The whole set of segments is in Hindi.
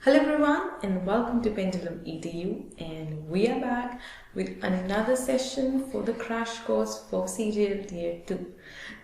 Hello everyone and welcome to Pendulum EDU, and we are back with another session for the crash course for CGL Tier 2.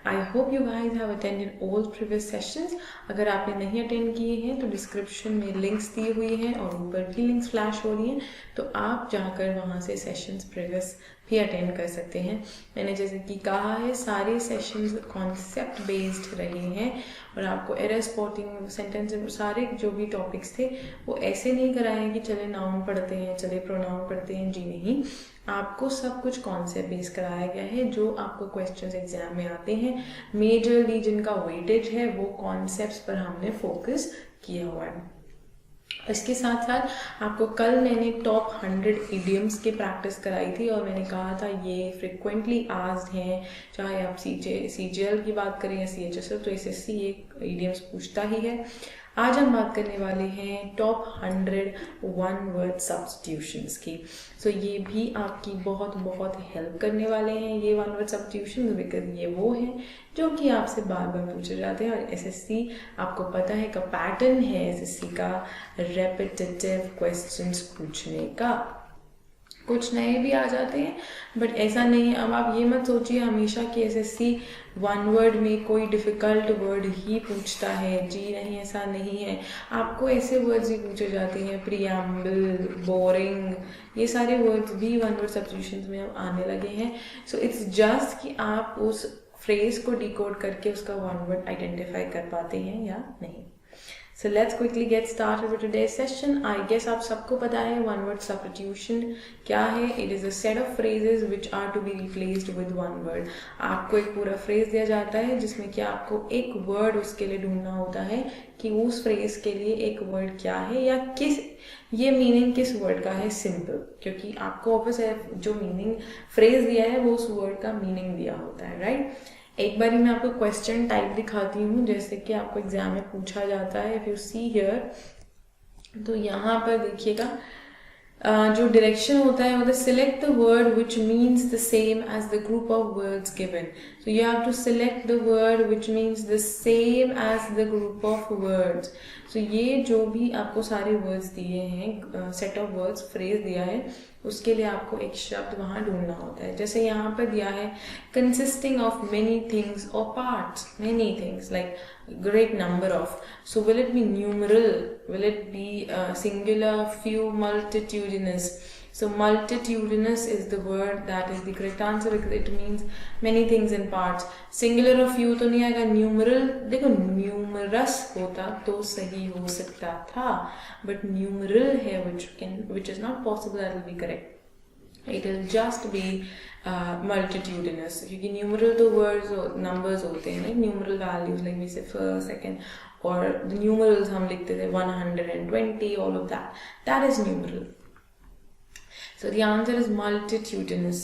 I hope you guys have attended all previous sessions. अगर आपने नहीं अटेंड किए हैं तो डिस्क्रिप्शन में लिंक्स दी हुई हैं और ऊपर भी लिंक्स फ्लैश हो रही हैं, तो आप जाकर वहाँ से सेशंस प्रीवियस भी अटेंड कर सकते हैं। मैंने जैसे कि कहा है, सारे सेशंस कॉन्सेप्ट बेस्ड रहे हैं और आपको एरर स्पॉटिंग, सेंटेंस, सारे जो भी टॉपिक्स थे वो ऐसे नहीं कराए हैं कि चले नाउन पढ़ते हैं, चले प्रोनाउन पढ़ते हैं। जी नहीं, आपको सब कुछ कॉन्सेप्ट बेस कराया गया है। जो आपको क्वेश्चंस एग्जाम में आते हैं, मेजरली जिनका वेटेज है वो कॉन्सेप्ट्स पर हमने फोकस किया हुआ है। इसके साथ साथ आपको कल मैंने टॉप 100 इडियम्स की प्रैक्टिस कराई थी और मैंने कहा था ये फ्रिक्वेंटली आस्क्ड हैं, चाहे आप CGL की बात करें या CHSL, तो SSC ये इडियम्स पूछता ही है। आज हम बात करने वाले हैं टॉप 100 वन वर्ड सब्स्टिट्यूशंस की। सो ये भी आपकी बहुत बहुत हेल्प करने वाले हैं, ये वन वर्ड सब्स्टिट्यूशंस, बिकॉज ये वो हैं जो कि आपसे बार बार पूछे जाते हैं। और SSC आपको पता है का पैटर्न है SSC का रेपिटेटिव क्वेश्चंस पूछने का। कुछ नए भी आ जाते हैं बट ऐसा नहीं है। अब आप ये मत सोचिए हमेशा कि SSC वन वर्ड में कोई डिफ़िकल्ट वर्ड ही पूछता है। जी नहीं, ऐसा नहीं है। आपको ऐसे वर्ड्स ही पूछे जाते हैं, प्रीएम्बल, बोरिंग, ये सारे वर्ड्स भी वन वर्ड सब्स्टिट्यूशंस में अब आने लगे हैं। सो इट्स जस्ट कि आप उस फ्रेज को डिकोड करके उसका वन वर्ड आइडेंटिफाई कर पाते हैं या नहीं। So let's quickly get started with today's session. I guess आप सबको पता है one word substitution क्या है। It is a set of phrases which are to be replaced with one word. आपको एक पूरा फ्रेज दिया जाता है जिसमें कि आपको एक वर्ड उसके लिए ढूंढना होता है कि उस फ्रेज के लिए एक वर्ड क्या है या किस ये मीनिंग किस वर्ड का है। सिंपल, क्योंकि आपको ऑब्वियस है जो मीनिंग फ्रेज दिया है वो उस वर्ड का मीनिंग दिया होता है, राइट। एक बार मैं आपको क्वेश्चन टाइप दिखाती हूँ, जैसे कि आपको एग्जाम में पूछा जाता है। इफ यू सी हियर, तो यहाँ पर देखिएगा जो डायरेक्शन होता है वो select the word which means the same as the group of words given. So you have to select the word which means the same as the group of words. So ये जो भी आपको सारे वर्ड्स दिए हैं, सेट ऑफ वर्ड्स, फ्रेज दिया है, उसके लिए आपको एक शब्द वहाँ ढूंढना होता है। जैसे यहाँ पर दिया है कंसिस्टिंग ऑफ मेनी थिंग्स और parts, many things like great number of. So will it be numeral? Will it be singular, few, multitudinous? So multitudinous is the word that is the correct answer because it means many things in parts. Singular or few तो नहीं आएगा। numeral, देखो numerous होता तो सही हो सकता था, but numeral है which is not possible, that will be correct. It will just be multitudinous, क्योंकि numeral तो words और numbers होते हैं, numeral values like we say first, second, और the numerals हम लिखते थे 120, all of that is numeral. So the answer is multitudinous.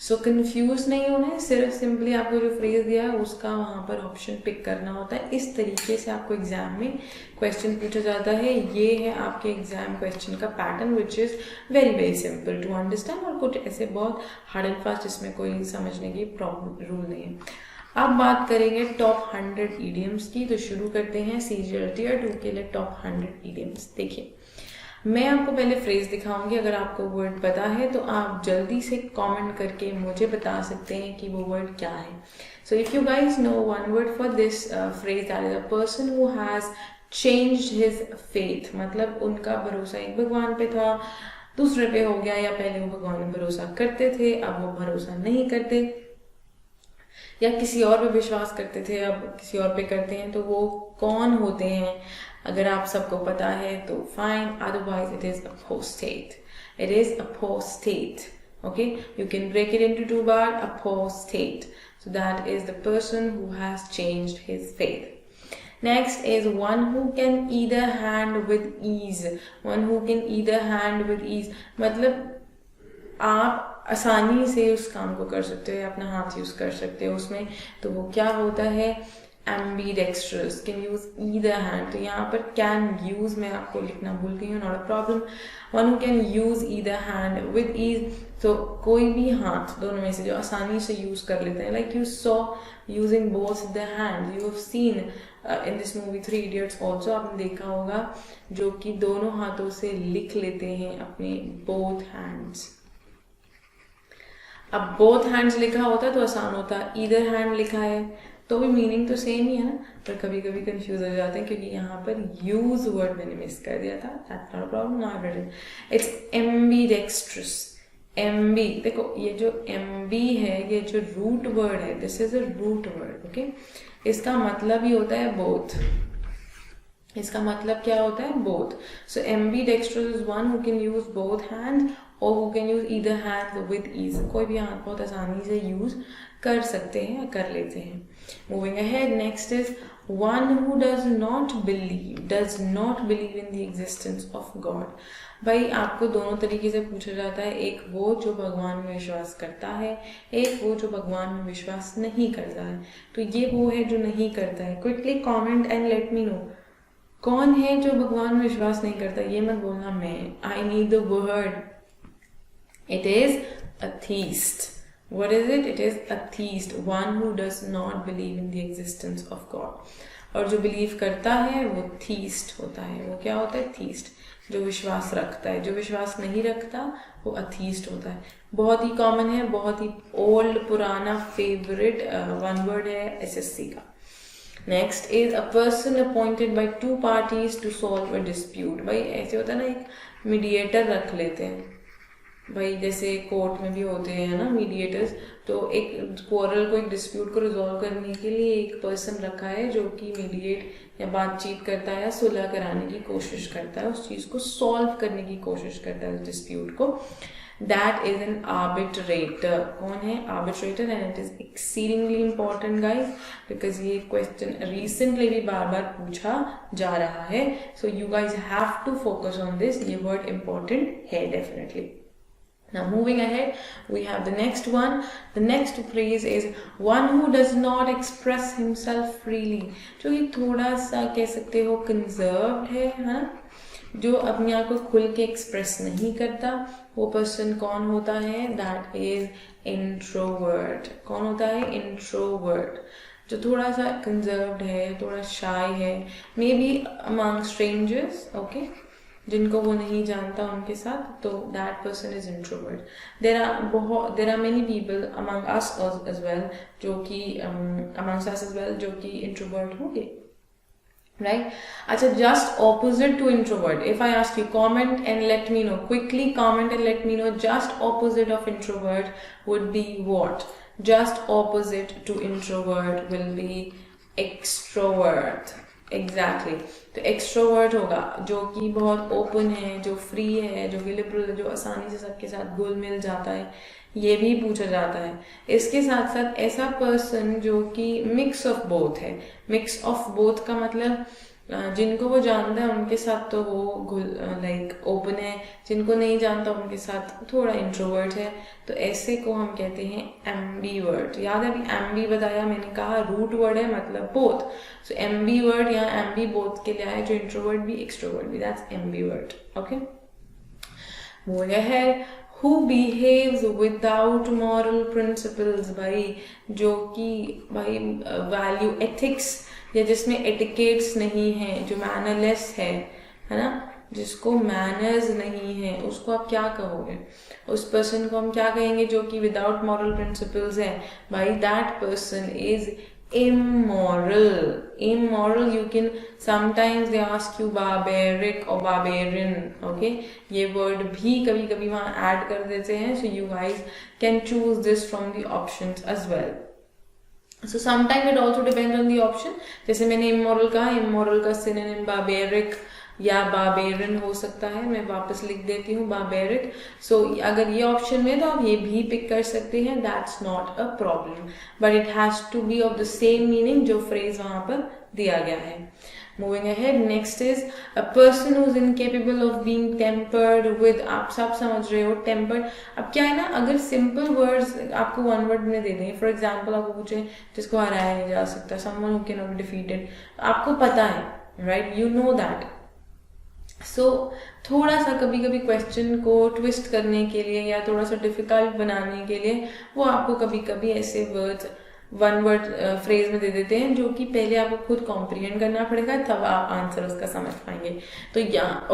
So confused नहीं होना है, सिर्फ सिंपली आपको जो फ्रेज दिया है उसका वहाँ पर ऑप्शन पिक करना होता है। इस तरीके से आपको एग्जाम में क्वेश्चन पूछा जाता है। ये है आपके एग्जाम क्वेश्चन का pattern which is very very simple to understand, और कुछ ऐसे बहुत हार्ड एंड फास्ट जिसमें कोई समझने की प्रॉब्लम रूल नहीं है। अब बात करेंगे टॉप 100 इडियम्स की, तो शुरू करते हैं CGL Tier 2 के लिए टॉप 100 इडियम्स। देखिए, मैं आपको पहले फ्रेज दिखाऊंगी, अगर आपको वर्ड पता है तो आप जल्दी से कमेंट करके मुझे बता सकते हैं कि वो वर्ड क्या है। So if you guys know one word for this phrase, that is a person who has changed his faith. मतलब उनका भरोसा एक भगवान पे था, दूसरे पे हो गया, या पहले वो भगवान में भरोसा करते थे अब वो भरोसा नहीं करते, या किसी और पे विश्वास करते थे अब किसी और पे करते हैं। तो वो कौन होते हैं? अगर आप सबको पता है तो fine, otherwise it is apostate. It is apostate. Okay, you can break it into two parts. Apostate. So that is the person who has changed his faith. Next is one who can either hand with ease. One who can either hand with ease. मतलब आप आसानी से उस काम को कर सकते हो, अपना हाथ यूज कर सकते हो उसमें। तो वो क्या होता है? ambidextrous, can use either hand. तो यहाँ पर can use मैं आपको लिखना भूल गई हूँ, not a problem. One who can use either hand with ease, तो कोई भी हाथ दोनों में से जो आसानी से यूज कर लेते हैं, like you saw using both the hands, you have seen in this movie 3 idiots also आपने देखा होगा, जो कि दोनों हाथों से लिख लेते हैं अपने बोथ हैंड्स। अब बोथ हैंड्स लिखा होता तो आसान होता, ईदर हैंड लिखा है तो भी मीनिंग तो सेम ही है ना, पर कभी कभी कंफ्यूज हो जाते हैं क्योंकि यहाँ पर यूज वर्ड मैंने मिस कर दिया था। That's not a problem, now I written it's ambidextrous. Ambi, देखो ये जो एम्बी है ये जो रूट वर्ड है, this is a root word, okay. इसका मतलब ही होता है बोथ। इसका मतलब क्या होता है? Both. So ambidextrous is one who can use both hand और who can use either hand with ease. कोई भी हाथ बहुत आसानी से यूज कर सकते हैं या कर लेते हैं। Moving ahead, next is one who does not believe in the existence of God. भाई आपको दोनों तरीके से पूछा जाता है, एक वो जो भगवान में विश्वास करता है, एक वो जो भगवान में विश्वास नहीं करता है। तो ये वो है जो नहीं करता है। Quickly comment and let me no कौन है जो भगवान में विश्वास नहीं करता। ये मत बोलना मैं, I need the word. It is a theist. What is it? It is a theist, one who does not believe in the existence of God. और जो बिलीव करता है वो थीस्ट होता है। वो क्या होता है? थीस्ट, जो विश्वास रखता है। जो विश्वास नहीं रखता वो अथीस्ट होता है। बहुत ही कॉमन है, बहुत ही ओल्ड पुराना फेवरेट वन वर्ड है एसएससी का। Next is a person appointed by two parties to solve a dispute. भाई ऐसे होता है ना, एक मीडिएटर रख लेते हैं भाई, जैसे कोर्ट में भी होते हैं ना मीडिएटर्स। तो एक क्वारल को, एक डिस्प्यूट को रिजॉल्व करने के लिए एक पर्सन रखा है जो कि मीडिएट या बातचीत करता है या सुलह कराने की कोशिश करता है, उस चीज को सॉल्व करने की कोशिश करता है, उस डिस्प्यूट को। That is an arbitrator. कौन है? Arbitrator. And it is exceedingly important guys, because ये क्वेश्चन रिसेंटली भी बार बार पूछा जा रहा है। So you guys have to focus on this. ये वर्ड इंपॉर्टेंट है definitely. Now moving ahead, we have the next one. The next phrase is one who does not express himself freely. जो ये थोड़ा सा कह सकते हो conserved है ना, जो अपने आप को खुल के एक्सप्रेस नहीं करता, वो पर्सन कौन होता है? That is introvert. कौन होता है? Introvert. जो थोड़ा सा conserved है, थोड़ा shy है, maybe among strangers, okay? जिनको वो नहीं जानता उनके साथ, तो that person is introvert. There are many people among us as well जो कि इंट्रोवर्ट होंगे, राइट? अच्छा, just opposite to introvert, if I ask you comment and let me know, quickly comment and let me know, just opposite of introvert would be what? Just opposite to introvert will be extrovert. Exactly. तो एक्सट्रोवर्ट होगा जो कि बहुत ओपन है, जो फ्री है, जो कि लिबरल, जो आसानी से सबके साथ घुल मिल जाता है, ये भी पूछा जाता है। इसके साथ साथ ऐसा पर्सन जो कि मिक्स ऑफ बोथ है। मिक्स ऑफ बोथ का मतलब जिनको वो जानता है उनके साथ तो वो लाइक ओपन है, जिनको नहीं जानता उनके साथ थोड़ा इंट्रोवर्ट है। तो ऐसे को हम कहते हैं एम्बीवर्ट। याद है अभी एम्बी बताया, मैंने कहा रूट वर्ड है मतलब बोथ। सो एम्बीवर्ट या एम्बी बोथ के लिए आए, जो इंट्रोवर्ट भी एक्सट्रोवर्ट भी, that's ambivert, okay. Moving ahead, who behaves without moral principles। भाई जो कि भाई वैल्यू एथिक्स या जिसमें एटिकेट्स नहीं है, जो मैनरलेस है ना, जिसको मैनर्स नहीं है, उसको आप क्या कहोगे? उस पर्सन को हम क्या कहेंगे जो कि विदाउट मॉरल प्रिंसिपल्स है? भाई that person is immoral. Immoral, you can sometimes they ask you barbaric or barbarian, okay? ये word भी कभी कभी वहाँ add कर देते हैं, so you guys can choose this from the options as well. So sometimes it also depends on the option. जैसे मैंने immoral कहा, immoral का synonym barbaric या बारबेरियन हो सकता है। मैं वापस लिख देती हूँ बारबेरिक। सो अगर ये ऑप्शन में तो आप ये भी पिक कर सकते हैं, that's not a problem, but it has to be of the same meaning जो फ्रेज वहां पर दिया गया है। Moving ahead, next is a person who is incapable of being tampered with. आप सब समझ रहे हो टेम्पर्ड। अब क्या है ना, अगर सिंपल वर्ड्स आपको वन वर्ड में दे दें, फॉर एग्जाम्पल आपको पूछे जिसको हराया नहीं जा सकता, someone who can not be defeated, आपको पता है, right? You know that. So थोड़ा सा कभी कभी क्वेश्चन को ट्विस्ट करने के लिए या थोड़ा सा डिफिकल्ट बनाने के लिए वो आपको कभी कभी ऐसे वर्ड्स वन वर्ड फ्रेज में दे देते हैं, जो कि पहले आपको खुद कॉम्प्रिहेंड करना पड़ेगा, तब आप आंसर उसका समझ पाएंगे। तो यहाँ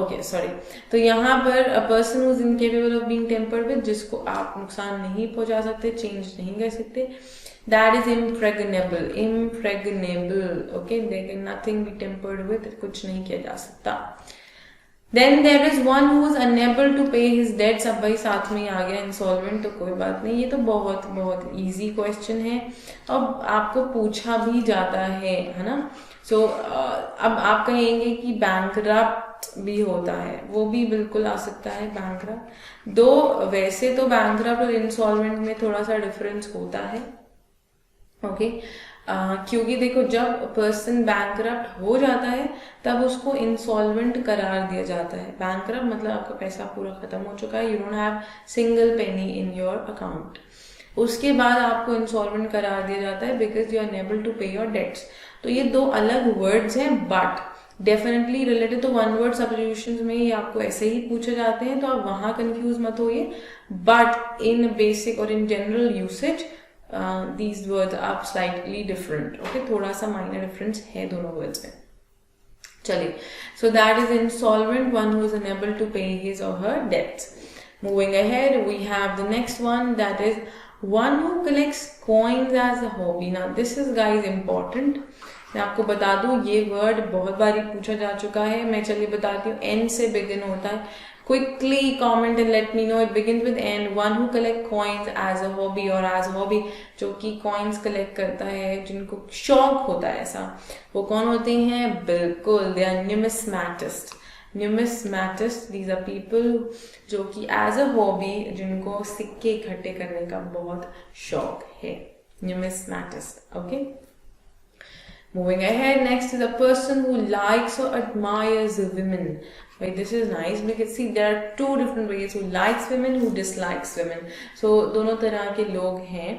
तो यहाँ पर अ person who is incapable of being tampered with, जिसको आप नुकसान नहीं पहुंचा सकते, चेंज नहीं कर सकते, that is impregnable. Okay, there can nothing be tampered with, कुछ नहीं किया जा सकता। Then there is one who is unable to pay his debts। अब भाई साथ में ही आ गया इंसॉल्वेंट, तो कोई बात नहीं, ये तो बहुत बहुत इजी क्वेश्चन है, अब आपको पूछा भी जाता है ना। सो अब आप कहेंगे कि बैंकरप्ट भी होता है, वो भी बिल्कुल आ सकता है बैंकरप्ट। दो वैसे तो बैंकरप्ट और इंसॉल्वेंट में थोड़ा सा डिफरेंस होता है, ओके क्योंकि देखो जब पर्सन बैंकरप्ट हो जाता है तब उसको इंसॉल्वेंट करार दिया जाता है। बैंकरप्ट मतलब आपका पैसा पूरा खत्म हो चुका है, you don't have single penny in your account. उसके बाद आपको इंसॉल्वेंट करार दिया जाता है because you are unable to pay your debts. तो ये दो अलग वर्ड्स हैं, बट डेफिनेटली रिलेटेड तो वन वर्ड सब्स्टिट्यूशंस में ये आपको ऐसे ही पूछे जाते हैं, तो आप वहां कंफ्यूज मत होइए। बट इन बेसिक और in general usage these words are slightly different, okay, थोड़ा सा minor difference है दोनों words में। चलिए, so that is insolvent, one who is unable to pay his or her debts। Moving ahead, we have the next one, that is one who collects coins as a hobby। Now this is guys important, मैं आपको बता दूं ये वर्ड बहुत बारी पूछा जा चुका है, मैं चलिए बताती हूँ। N से बिगिन होता है, quickly comment and let me know it begins with N। one who collect coins as a hobby or as hobby, जो कि coins collect करता है, जिनको शौक होता है ऐसा, वो कौन होते हैं? बिल्कुल they are numismatists। numismatists, these are people जो कि as a hobby, जिनको सिक्के इकट्ठे करने का बहुत शौक है, numismatist, okay। Moving ahead, next is a person who likes or admires women। Right, this is nice because see there are two different ways, who likes women, who dislikes women। So दोनों तरह के लोग हैं।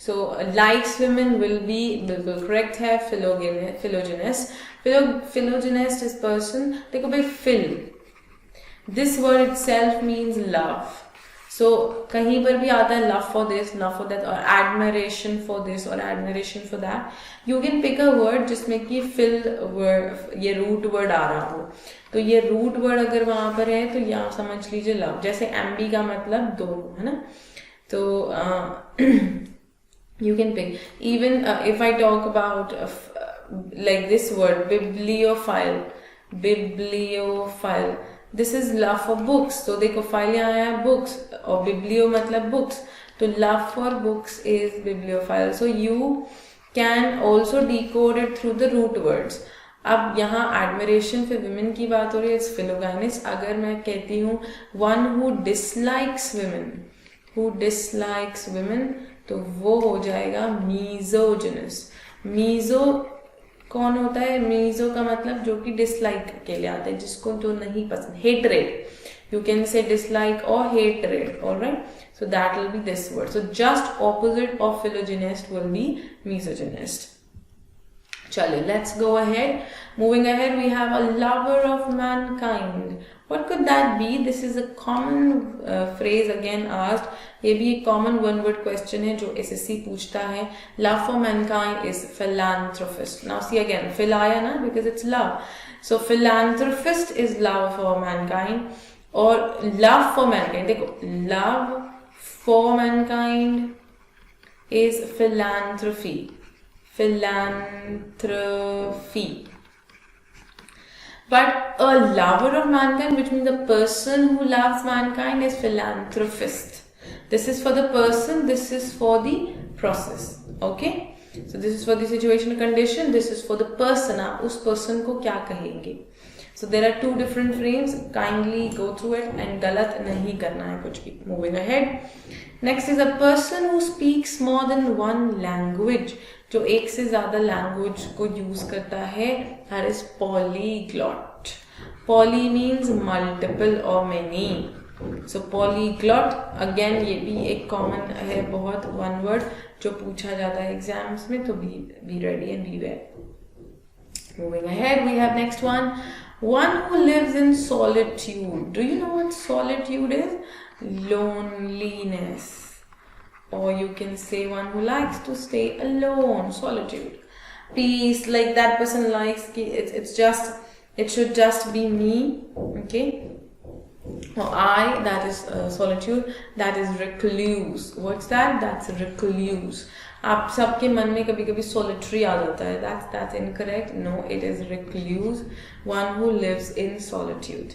So likes women will be बिल्कुल correct है, philogynist। philogynist is person, देखो भाई phil, this word itself means love। So कहीं पर भी आता है love for this, love for that, और admiration for this और admiration for that। You can pick a word जिसमें कि fill word, ये root word आ रहा हो, तो ये root word अगर वहां पर है तो यहाँ समझ लीजिए love। जैसे MB का मतलब दोनों, है ना। तो you can pick even if I talk about like this word bibliophile, this is love for books। तो देखो फाइल यहाँ आया books और biblio मतलब books, तो love for books is bibliophile। So you can also decode it through the root words। अब यहाँ admiration for women की बात हो रही है, it's philogynist। अगर मैं कहती हूँ one who dislikes women, तो वो हो जाएगा misogynist। मीजो कौन होता है? मीजो का मतलब जो कि डिसलाइक के लिए आता है, जिसको जो नहीं पसंद, hatred. You can say dislike और hatred, alright. So that will be this word. So just opposite of philogynist will be misogynist। चलिए, let's go ahead. Moving ahead, we have a lover of mankind. What could that be? This is a common phrase again asked। ये भी एक common one word question है जो SSC पूछता है। Love for mankind is philanthropist। Now see again, phil आया ना, because it's love। So philanthropist is love for mankind, और love for mankind, देखो love for mankind is philanthropy। But a lover of mankind, which means the person who loves mankind, is philanthropist। This is for the person, this is for the process, okay। So this is for the situation condition, this is for the person। आप उस person को क्या कहेंगे? So there are two different frames, kindly go through it and गलत नहीं करना है कुछ भी। Moving ahead, next is a person who speaks more than one language। जो एक से ज्यादा लैंग्वेज को यूज करता है, that is polyglot। poly means multiple or many। so polyglot again ये भी एक कॉमन है, बहुत वन वर्ड जो पूछा जाता है एग्जाम्स में, तो be ready and beware। moving ahead, we have next one who lives in solitude। do you know what solitude is? loneliness, or you can say one who likes to stay alone, solitude. Peace, like that person likes, it should just be me, okay? Or I, that is solitude, that is recluse. What's that? That's recluse. आप सबके मन में कभी कभी solitary आ जाता है. That's incorrect. No, it is recluse, one who lives in solitude.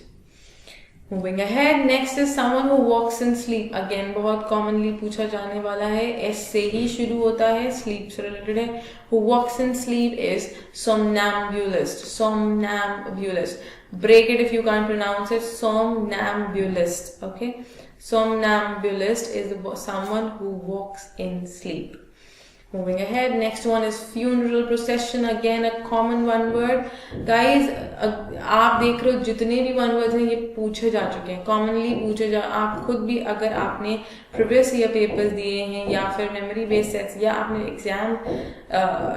Moving ahead, next is someone who walks in sleep. Again, बहुत commonly पूछा जाने वाला है. S से ही शुरू होता है, sleep से related है. Who walks in sleep is somnambulist. Somnambulist. Break it if you can't pronounce it. Somnambulist. Okay. Somnambulist is someone who walks in sleep. Moving ahead, next one is funeral procession. Again, a common one word. Guys, आप देख रहे हो जितने भी one words हैं ये पूछे जा चुके हैं, commonly पूछे जा. आप खुद भी अगर आपने previous year papers दिए हैं या फिर memory based sets या आपने exam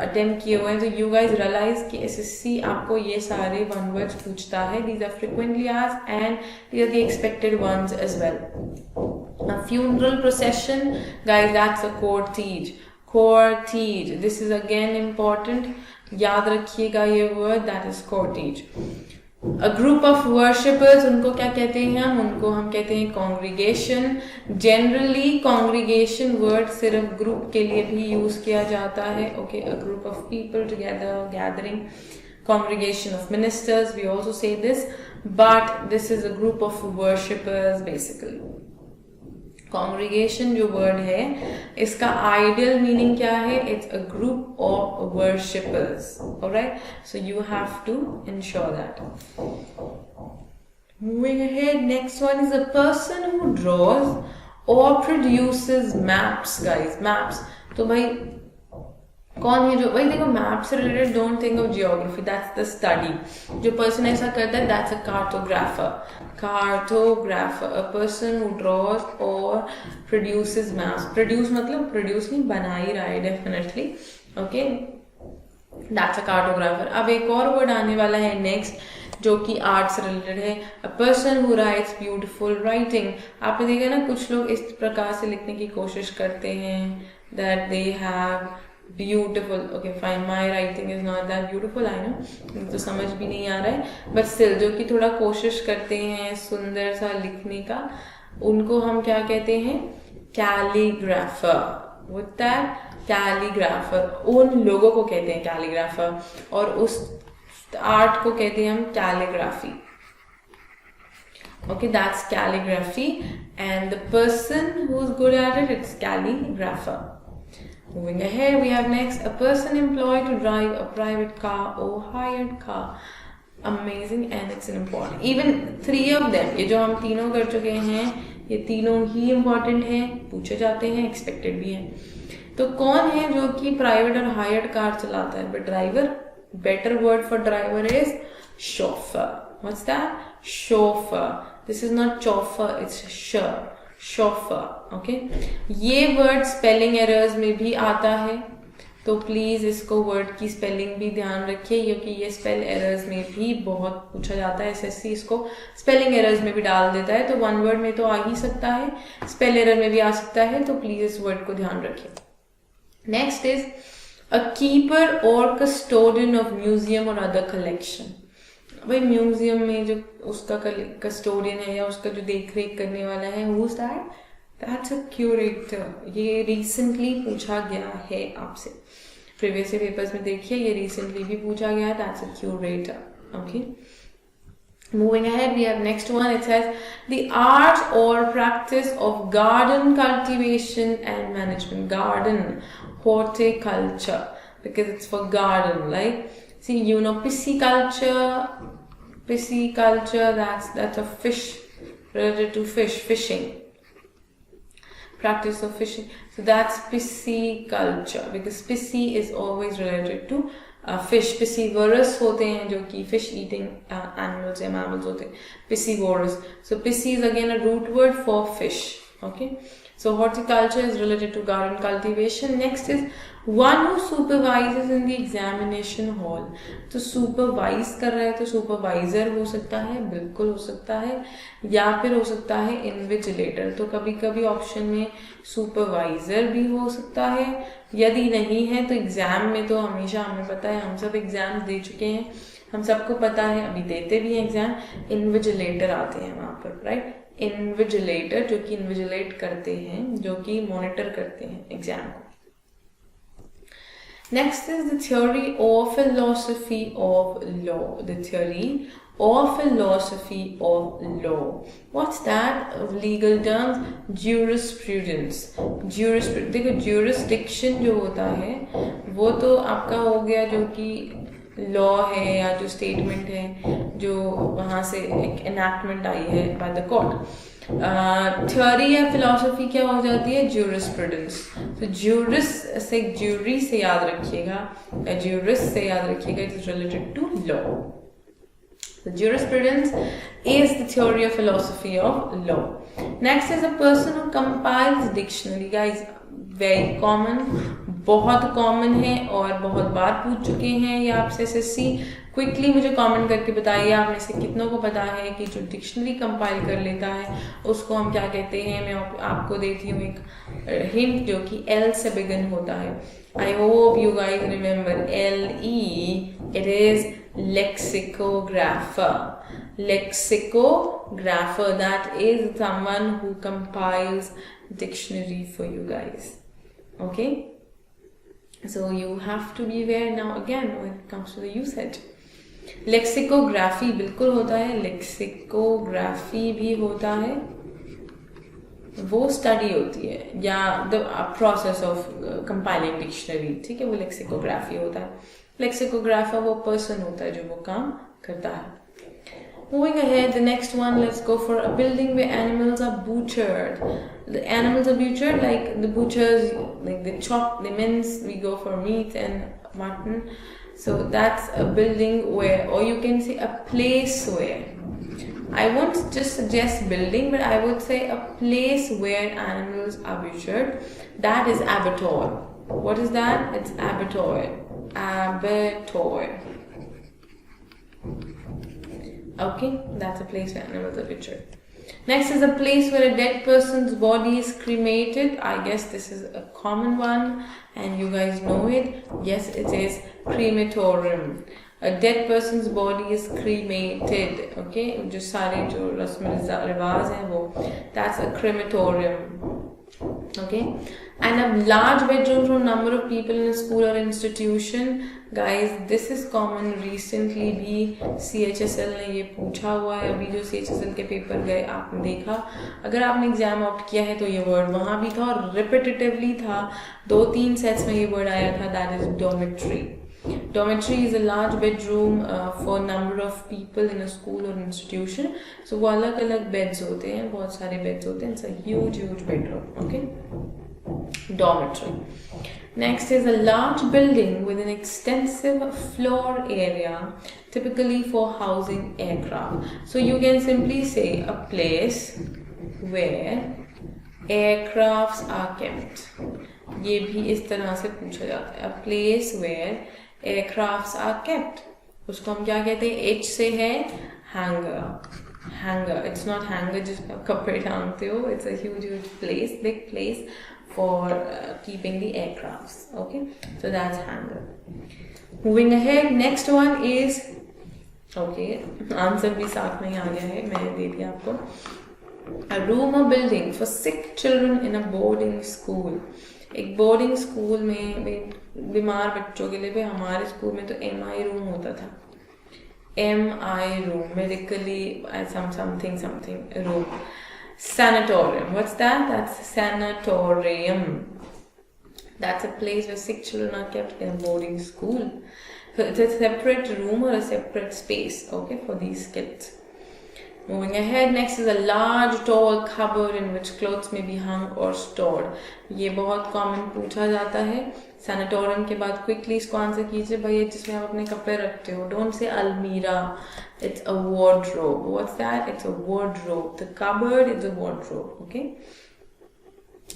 attempt किए हुए हैं, तो you guys realize कि SSC आपको ये सारे one words पूछता है. These are frequently asked and these are the expected ones as well. A funeral procession, guys, that's a cortege. Cortege. This is again important. याद रखिएगा ये word, that is cortege. A group of worshippers, उनको क्या कहते हैं हम कहते हैं congregation. Generally congregation word सिर्फ group के लिए भी use किया जाता है. Okay, a group of people together, gathering. Congregation of ministers, we also say this, but this is a group of worshippers basically. Congregation जो word है इसका ideal meaning क्या है? It's a group of worshippers. Alright, so you have to ensure that. Moving ahead, next one is a person who draws or produces maps, guys. Maps. तो भाई कौन है जो, भाई देखो मैप से related don't think of geography, that's the study. जो पर्सन ऐसा करता है that's a cartographer. Cartographer, a person who draws और प्रोड्यूसेस मैप्स. प्रोड्यूस मतलब प्रोड्यूस नहीं, बना ही रहा है definitely. Okay, that's a cartographer. अब एक और वर्ड आने वाला है नेक्स्ट जो कि आर्ट से रिलेटेड है. अ person who rights beautiful writing. आपने देखा ना कुछ लोग इस प्रकार से लिखने की कोशिश करते हैं that they have beautiful. Okay, fine, my writing is not that beautiful, I know, तो समझ भी नहीं आ रहा है, but still जो कि थोड़ा कोशिश करते हैं सुंदर सा लिखने का, उनको हम क्या कहते हैं? कैलीग्राफर. With that, कैलीग्राफर, उन लोगों को कहते हैं कैलीग्राफर, और उस आर्ट को कहते हैं हम calligraphy. Okay, that's calligraphy, and the person who's good at it, it's calligrapher. Moving ahead, we have next a person employed to drive a private car or hired car. Amazing, and it's an important. Even three of them, ये जो हम तीनों कर चुके हैं, ये तीनों ही important हैं, पूछे जाते हैं, expected भी हैं. तो कौन है जो कि private और hired car चलाता है? But driver, better word for driver is chauffeur. What's that? Chauffeur. This is not chauffeur, it's chauffeur. Okay, ये वर्ड स्पेलिंग एरर्स में भी आता है, तो प्लीज इसको वर्ड की स्पेलिंग भी ध्यान रखिए, क्योंकि ये स्पेल एरर्स में भी बहुत पूछा जाता है. एसएससी इसको स्पेलिंग एरर्स में भी डाल देता है, तो वन वर्ड में तो आ ही सकता है, स्पेल एरर में भी आ सकता है, तो प्लीज इस वर्ड को ध्यान रखिए. नेक्स्ट इज अ कीपर और कस्टोडियन ऑफ म्यूजियम और अदर कलेक्शन. भाई म्यूजियम में जो उसका कस्टोडियन है या उसका जो देख रेख करने वाला है, who is that? That's a curator. ये रिसेंटली पूछा गया है आपसे, प्रीवियस पेपर्स में देखिए, ये रिसेंटली भी पूछा गया है. That's a curator. Okay, moving ahead, we have next one. It says the art or practice of garden cultivation and management. Garden, horticulture, because it's for garden. Like, see, you know, pisciculture. That's a fish, related to fishing. Practice of fishing. So that's pisciculture, because pisci is always related to fish. Piscivorous होते हैं जो कि fish eating animals या mammals होते हैं, piscivorous. So pisci is again a root word for fish. Okay, So horticulture is related to garden cultivation. Next is one who supervises in the examination hall. तो supervise कर रहा है तो supervisor हो सकता है, बिल्कुल हो सकता है, या फिर हो सकता है invigilator. तो कभी कभी ऑप्शन में supervisor भी हो सकता है. यदि नहीं है तो एग्जाम में तो हमेशा हमें पता है, हम सब एग्जाम दे चुके हैं, हम सबको पता है, अभी देते भी हैं एग्जाम, इन्विजिलेटर आते हैं वहां पर, राइट. इन्विजिलेटर जो कि इन्विजिलेट करते हैं, जो कि मॉनिटर करते हैं एग्जाम को. नेक्स्ट इज द थ्योरी और philosophy of law. The theory or philosophy of law. What's that? Legal terms, jurisprudence. देखो jurisdiction जो होता है वो तो आपका हो गया जो कि लॉ है या जो स्टेटमेंट है जो वहाँ से एक एनैक्टमेंट आई है बाय द कोर्ट. थ्योरी या फिलोसफी क्या हो जाती है? ज्यूरिस्प्रूडेंस. तो ज्यूरिस से ज्यूरी से याद रखिएगा, ज्यूरिस से याद रखिएगा, it is related to law. The jurisprudence is the theory or philosophy of law. Next is a person who compiles dictionary. Guys, very common, बहुत कॉमन है और बहुत बार पूछ चुके हैं ये आपसे SSC. क्विकली मुझे कमेंट करके बताइए आप में से कितनों को पता है कि जो डिक्शनरी कंपाइल कर लेता है उसको हम क्या कहते हैं. मैं आपको देती हूँ एक हिंट जो कि L से बिगिन होता है. I hope you guys remember LE. It is lexicographer. Lexicographer, that is someone who compiles dictionary for you guys. Okay, so you have to be aware now again when it comes to the usage. Lexicography बिल्कुल होता है, lexicography भी होता है, वो स्टडी होती है या the process of compiling dictionary. ठीक है, वो लेक्सिकोग्राफी होता है. लेक्सिकोग्राफर वो पर्सन होता है जो वो काम करता है. Moving ahead, the next one, let's go for a building where animals are butchered. The animals are butchered, like the butchers, like they chop, they mince, we go for meat and mutton. So that's a building where, or you can say a place where. I won't just suggest building, but I would say a place where animals are butchered. That is abattoir. What is that? It's abattoir. Abattoir. Okay, that's a place where animals are butchered. Next is a place where a dead person's body is cremated. I guess this is a common one and you guys know it. Yes, it is crematorium. A dead person's body is cremated. Okay, जो सारे जो रस्म रिवाज हैं वो, that's a crematorium. Okay, and a large bedroom for a number of people in a school or institution. Guys, this is common. Recently भी CHSL ने ये पूछा हुआ है. अभी जो CHSL के पेपर गए आपने देखा, अगर आपने एग्जाम ऑप्ट किया है तो ये वर्ड वहाँ भी था और रिपीटेटिवली था. 2-3 सेट्स में ये वर्ड आया था. That is dormitory. Dormitory is a large bedroom for a number of people in a school or institution. So वो अलग अलग बेड्स होते हैं, बहुत सारे बेड्स होते हैं. It's a huge bedroom. Okay, dormitory. Next is a large building with an extensive floor area, typically for housing aircraft. So you can simply say a place where aircrafts are kept. ये भी इस तरह से पूछा जाता है. A place where aircrafts are kept. उसको हम क्या कहते हैं? H से है hangar. Hangar. It's not hangar जिसमें आप कपड़े टांगते हो. It's a huge place, big place for keeping the aircrafts. Okay, so that's hangar. Moving ahead, next one is, okay, answer भी साथ में ही आ गया है, मैंने दे दिया आपको. A room or building for sick children in a boarding school. एक बोर्डिंग स्कूल में बीमार बच्चों के लिए भी, हमारे स्कूल में तो MI रूम होता था. MI room, medically something room. Sanatorium. What's that? That's sanatorium. That's a place where sick children are kept in a boarding school. So it's a separate room or a separate space, okay, for these kids. Moving ahead, next is a large tall cupboard in which clothes may be hung or stored. ये बहुत common पूछा जाता है. Sanatorium के बाद quickly इसको आंसर कीजिए भैया, जिसमें आप अपने कपड़े रखते हो. Don't say almirah. It's a wardrobe. What's that? It's a wardrobe. The cupboard is a wardrobe. Okay.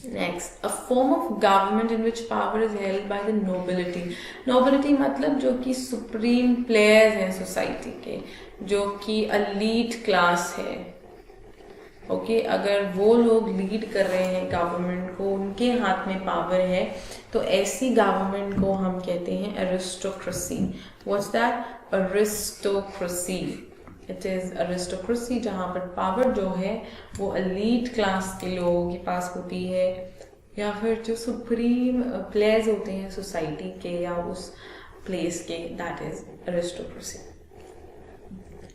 Next, a form of government in which power is held by the nobility. Nobility मतलब जो कि सुप्रीम प्लेयर्स हैं सोसाइटी के, जो कि अलीट क्लास है। ओके, अगर वो लोग लीड कर रहे हैं गवर्नमेंट को, उनके हाथ में पावर है, तो ऐसी गवर्नमेंट को हम कहते हैं aristocracy. What's that? Aristocracy. It is aristocracy, जहां पर पावर जो है वो एलीट क्लास के लोगों के पास होती है, या फिर जो सुप्रीम प्लेयर्स होते हैं सोसाइटी के या उस प्लेस के, that is aristocracy.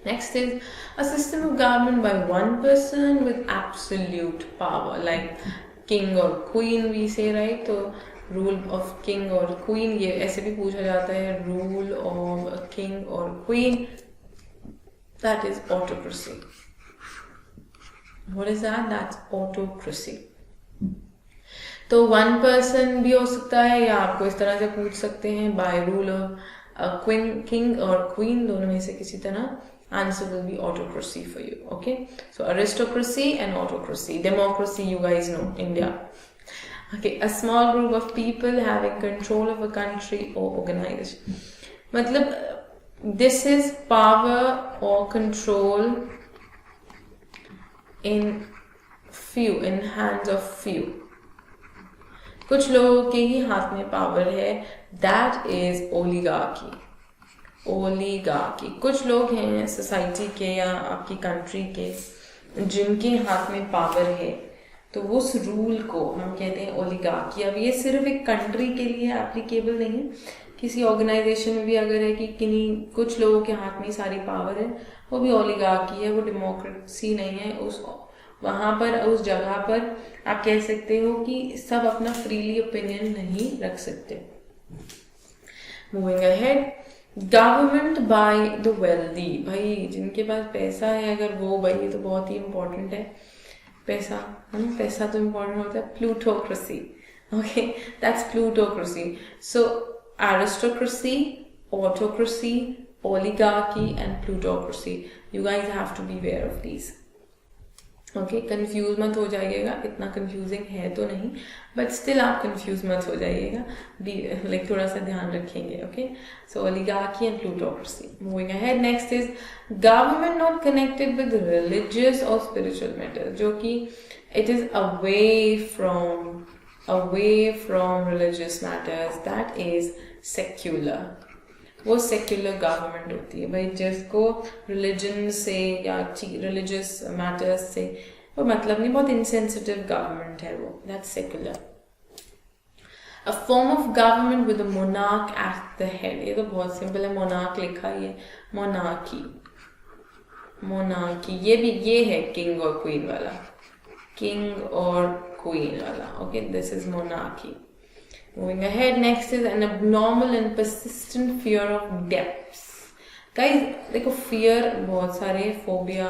Next is a system of government by one person with absolute power, like king or queen we say, right? तो rule of king or queen, ये ऐसे भी पूछा जाता है, rule of a king or queen, that is autocracy. What is that? That's autocracy. तो one person भी हो सकता है, या आपको इस तरह से पूछ सकते हैं by rule of king or queen, दोनों में से किसी तरह. Answer will be autocracy for you. Okay, so aristocracy and autocracy. Democracy, you guys know, India. Okay, a small group of people having control of a country or organization. मतलब this is power or control in hands of few. कुछ लोगों के ही हाथ में पावर है, that is oligarchy. ओलिगार्की, कुछ लोग हैं सोसाइटी के या आपकी कंट्री के जिनके हाथ में पावर है, तो उस रूल को हम कहते हैं ओलिगार्की। अब ये सिर्फ एक कंट्री के लिए एप्लीकेबल नहीं है, किसी ऑर्गेनाइजेशन में भी अगर है कि किन्हीं कुछ लोगों के हाथ में सारी पावर है, वो भी ओलिगार्की है, वो डेमोक्रेसी नहीं है। उस वहाँ पर उस जगह पर आप कह सकते हो कि सब अपना फ्रीली ओपिनियन नहीं रख सकते। Moving ahead, government by the wealthy, भाई जिनके पास पैसा है अगर वो, भाई ये तो बहुत ही इंपॉर्टेंट है, पैसा है ना, पैसा तो इंपॉर्टेंट होता है। Plutocracy, okay, that's plutocracy. So aristocracy, autocracy, oligarchy and plutocracy, you guys have to be aware of these. Okay, confuse मत हो जाइएगा, इतना कंफ्यूजिंग है तो नहीं, बट स्टिल आप कंफ्यूज मत हो जाइएगा, लाइक थोड़ा सा ध्यान रखेंगे। Okay, so oligarchy and plutocracy. Moving ahead, next is government not connected with religious और स्पिरिचुअल मैटर, जो कि it is away from religious matters, that is secular. वो सेक्युलर गवर्नमेंट होती है भाई, जिसको रिलीजन से या रिलीजियस मैटर्स से वो मतलब नहीं, बहुत इनसेंसिटिव गवर्नमेंट है वो, that's secular. A form of government with a monarch at the head, ये तो बहुत सिंपल है, मोनार्क लिखा ही है, मोनार्की। ये है किंग और क्वीन वाला, किंग और क्वीन वाला। Okay, this is monarchy. Moving ahead, next is an abnormal and persistent fear of depths. Guys, देखो fear बहुत सारे, phobia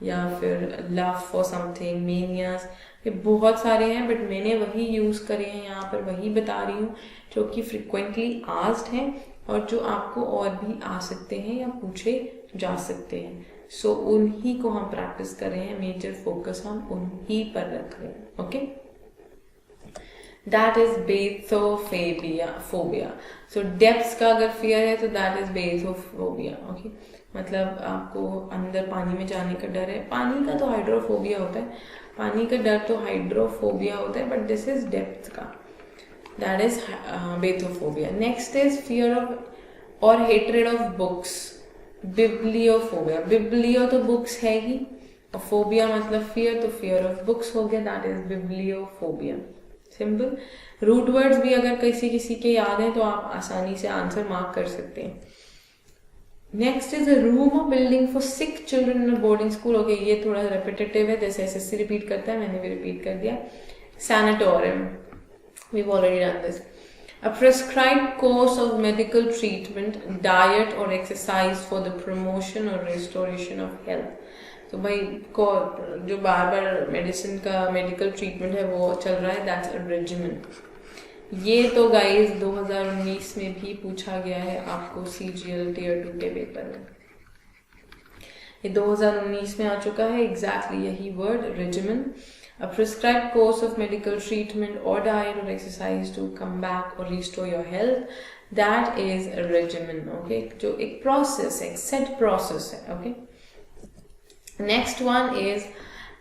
या फिर love for something, manias, ये बहुत सारे हैं, बट मैंने वही यूज करे हैं यहाँ पर, वही बता रही हूँ जो कि frequently asked हैं और जो आपको और भी आ सकते हैं या पूछे जा सकते हैं। सो उन्हीं को हम प्रैक्टिस कर रहे हैं, मेजर फोकस हम उन्हीं पर रख रहे हैं। Okay, that is bathophobia. So depths का अगर फियर है तो दैट इज बेथोफोबिया। ओके, मतलब आपको अंदर पानी में जाने का डर है, पानी का तो हाइड्रोफोबिया होता है, पानी का डर तो हाइड्रोफोबिया होता है, बट दिस इज डेप्थ का, that is bathophobia. Next is fear of और hatred of books, bibliophobia. Biblio तो बुक्स है ही, और फोबिया मतलब फियर, तो फियर ऑफ बुक्स हो गया, that is bibliophobia. Simple. Root words भी अगर किसी के याद हैं तो आप आसानी से आंसर मार्क कर सकते हैं। नेक्स्ट इज अ रूम और building for sick children in boarding school. Okay, ये थोड़ा रेपिटेटिव है, जैसे एसएससी रिपीट करता है, मैंने भी रिपीट कर दिया। Sanatorium, we have already done this. A prescribed course of medical treatment, diet or exercise for the promotion or restoration of health. तो भाई को जो बार बार मेडिसिन का मेडिकल ट्रीटमेंट है वो चल रहा है, दैट्स अ रेजिमेन। ये तो गाइस 2019 में भी पूछा गया है आपको CGL Tier 2 के पेपर में, ये 2019 में आ चुका है एग्जैक्टली यही word, regimen. A prescribed course of medical treatment or diet or exercise to come back or restore your health, that is a regimen. Okay, जो एक process है, set process है. Okay. Next one is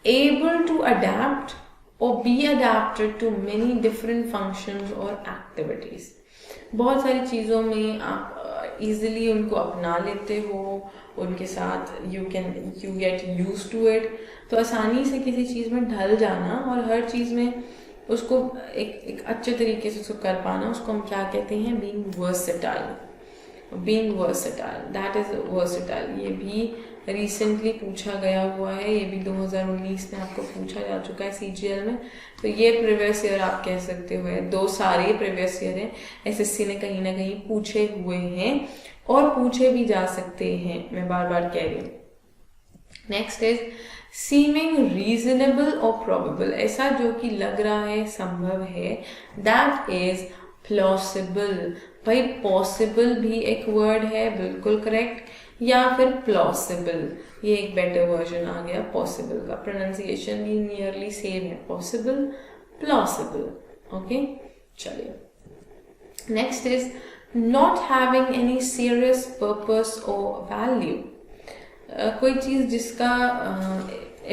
able to adapt or be adapted to many different functions or activities. बहुत सारी चीज़ों में आप easily उनको अपना लेते हो, उनके साथ you get used to it. तो आसानी से किसी चीज़ में ढल जाना और हर चीज़ में उसको एक अच्छे तरीके से उसको कर पाना, उसको हम क्या कहते हैं? being versatile. That is versatile. ये भी रिसेंटली पूछा गया हुआ है, ये भी 2019 में आपको पूछा जा चुका है CGL में. तो ये प्रीवियस ईयर आप कह सकते हो, दो सारे प्रीवियस ईयर हैं, SSC ने कहीं ना कहीं पूछे हुए हैं और पूछे भी जा सकते हैं, मैं बार बार कह रही हूँ. नेक्स्ट इज सीमिंग रीजनेबल और प्रोबेबल, ऐसा जो कि लग रहा है, संभव है. That is plausible. भाई पॉसिबल भी एक वर्ड है, बिल्कुल करेक्ट, या फिर प्लॉसिबल, ये एक बेटर वर्जन आ गया पॉसिबल का. प्रोनाउंसिएशन भी नियरली सेम है, पॉसिबल, प्लॉसिबल. ओके, चलिए. Next is not having any serious purpose और वैल्यू. कोई चीज़ जिसका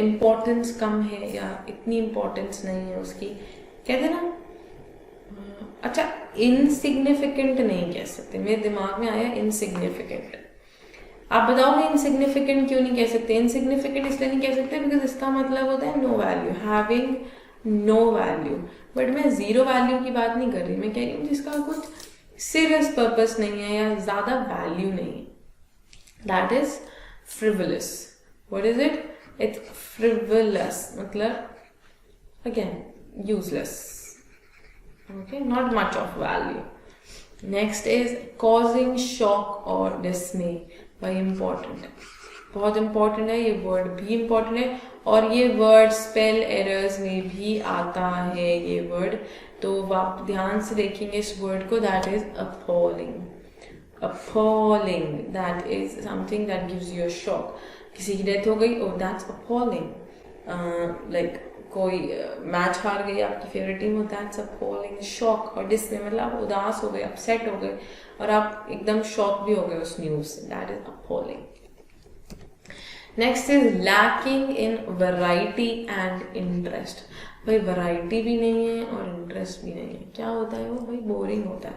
इम्पोर्टेंस कम है या इतनी इम्पोर्टेंस नहीं है उसकी, कहते ना, अच्छा इनसिग्निफिकेंट नहीं कह सकते, मेरे दिमाग में आया इनसिग्निफिकेंट. आप बताओगे इनसिग्निफिकेंट क्यों नहीं कह सकते? इनसिग्निफिकेंट इसलिए नहीं कह सकते बिकॉज इसका मतलब होता है no value, having no value. But मैं जीरो वैल्यू की बात नहीं कर रही, मैं कह रही हूँ जिसका कुछ सीरियस पर्पस नहीं है या ज्यादा वैल्यू नहीं है. That is frivolous. What is it? It's frivolous. मतलब again useless. Okay, not much of value. Next is causing shock or dismay. very important, बहुत important है ये word, भी important है, और ये word spell errors में भी आता है ये word. तो आप ध्यान से देखेंगे इस word को. That is appalling. Appalling, that is something that gives you a shock. किसी की डेथ हो गई, oh that's appalling. Like कोई मैच हार गई आपकी फेवरेट टीम हो, that's appalling. शॉक और डिसमे मतलब आप उदास हो गए, अपसेट हो गए और आप एकदम शॉक भी हो गए उस न्यूज से. that is appalling. Next is lacking in variety and interest. भाई वैरायटी भी नहीं है और इंटरेस्ट भी नहीं है. क्या होता है वो? भाई बोरिंग होता है,